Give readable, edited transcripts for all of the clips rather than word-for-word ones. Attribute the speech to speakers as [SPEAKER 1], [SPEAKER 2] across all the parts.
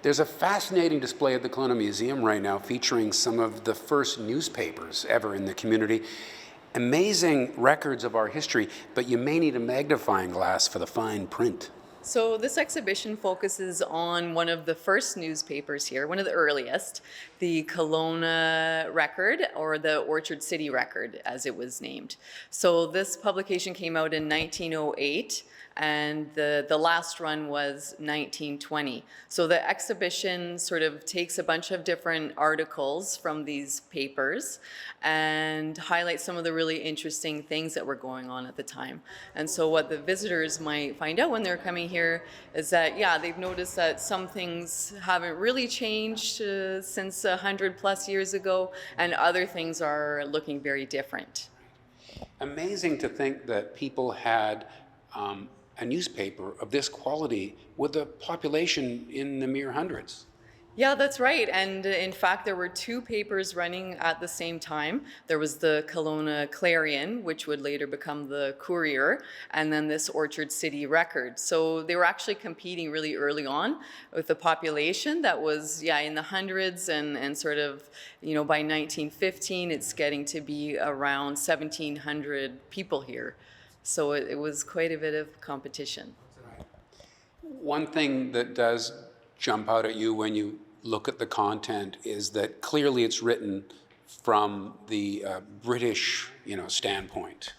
[SPEAKER 1] There's a fascinating display at the Kelowna Museum right now featuring some of the first newspapers ever in the community. Amazing records of our history, but you may need a magnifying glass for the fine print.
[SPEAKER 2] So this exhibition focuses on one of the first newspapers here, one of the earliest, the Kelowna Record, or the Orchard City Record, as it was named. So this publication came out in 1908, and the last run was 1920. So the exhibition sort of takes a bunch of different articles from these papers and highlights some of the really interesting things that were going on at the time. And so what the visitors might find out when they're coming here is that, yeah, they've noticed that some things haven't really changed since 100 plus years ago, and other things are looking very different.
[SPEAKER 1] Amazing to think that people had a newspaper of this quality with a population in the mere hundreds.
[SPEAKER 2] Yeah, that's right. And in fact, there were two papers running at the same time. There was the Kelowna Clarion, which would later become the Courier, and then this Orchard City Record. So they were actually competing really early on with a population that was, in the hundreds, and sort of, by 1915, it's getting to be around 1,700 people here. So it was quite a bit of competition.
[SPEAKER 1] One thing that does jump out at you when you look at the content is that clearly it's written from the British, standpoint.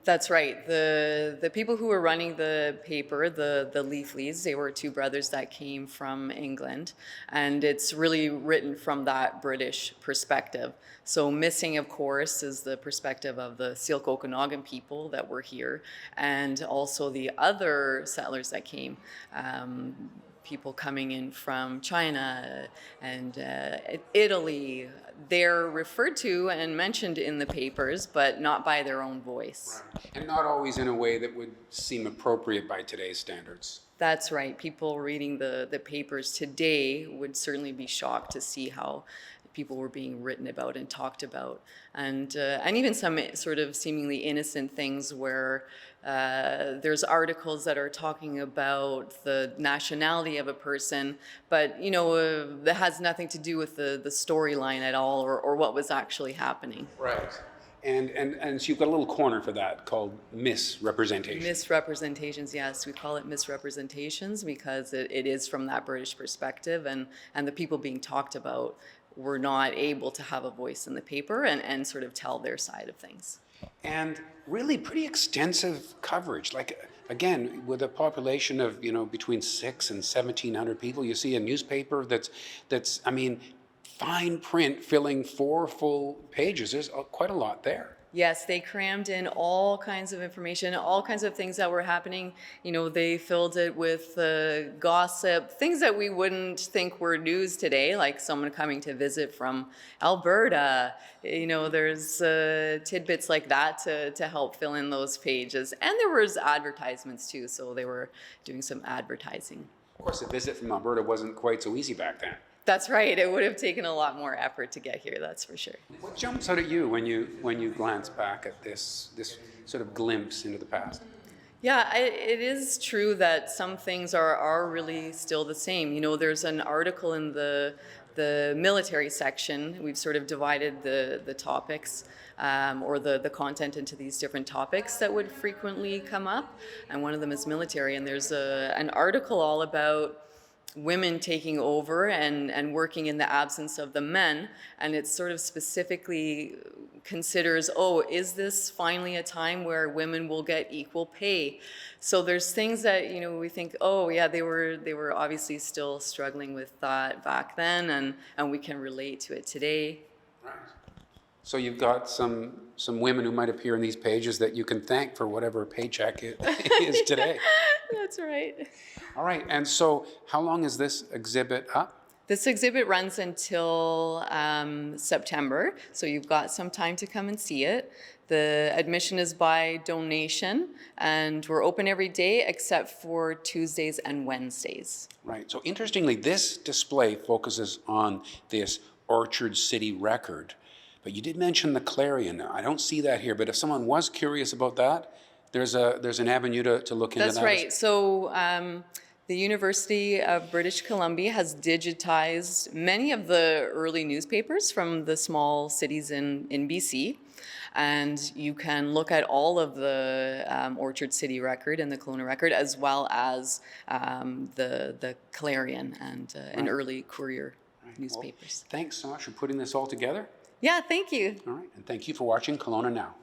[SPEAKER 2] That's right. The people who were running the paper, the Leafleys, they were two brothers that came from England, and it's really written from that British perspective. So missing, of course, is the perspective of the Syilx Okanagan people that were here, and also the other settlers that came. People coming in from China and Italy. They're referred to and mentioned in the papers, but not by their own voice.
[SPEAKER 1] Right. And not always in a way that would seem appropriate by today's standards.
[SPEAKER 2] That's right. People reading the papers today would certainly be shocked to see how people were being written about and talked about, and even some sort of seemingly innocent things where there's articles that are talking about the nationality of a person, but that has nothing to do with the storyline at all, or what was actually happening.
[SPEAKER 1] Right. And so you've got a little corner for that called misrepresentation.
[SPEAKER 2] Misrepresentations, yes. We call it misrepresentations because it is from that British perspective, and the people being talked about were not able to have a voice in the paper and sort of tell their side of things.
[SPEAKER 1] And really pretty extensive coverage. Like, again, with a population of, between 600 and 1,700 people, you see a newspaper that's fine print filling 4 full pages. There's quite a lot there.
[SPEAKER 2] Yes, they crammed in all kinds of information, all kinds of things that were happening. They filled it with gossip, things that we wouldn't think were news today, like someone coming to visit from Alberta. There's tidbits like that to help fill in those pages. And there was advertisements too, so they were doing some advertising.
[SPEAKER 1] Of course, a visit from Alberta wasn't quite so easy back then.
[SPEAKER 2] That's right. It would have taken a lot more effort to get here, that's for sure.
[SPEAKER 1] What jumps out at you when you glance back at this sort of glimpse into the past?
[SPEAKER 2] Yeah, it is true that some things are really still the same. There's an article in the military section. We've sort of divided the topics or the content into these different topics that would frequently come up. And one of them is military. And there's an article all about women taking over and working in the absence of the men, and it sort of specifically considers, is this finally a time where women will get equal pay? So there's things that we think, they were obviously still struggling with that back then, and we can relate to it today.
[SPEAKER 1] Right. So you've got some women who might appear in these pages that you can thank for whatever paycheck it is today.
[SPEAKER 2] That's right.
[SPEAKER 1] All right, and so how long is this exhibit up?
[SPEAKER 2] This exhibit runs until September, so you've got some time to come and see it. The admission is by donation, and we're open every day except for Tuesdays and Wednesdays.
[SPEAKER 1] Right, so interestingly, this display focuses on this Orchard City Record, but you did mention the Clarion. I don't see that here, but if someone was curious about that, there's an avenue to look into that.
[SPEAKER 2] That's right. So The University of British Columbia has digitized many of the early newspapers from the small cities in BC. And you can look at all of the Orchard City Record and the Kelowna Record, as well as the Clarion and early Courier newspapers.
[SPEAKER 1] Well, thanks so much for putting this all together.
[SPEAKER 2] Yeah, thank you.
[SPEAKER 1] All right, and thank you for watching Kelowna Now.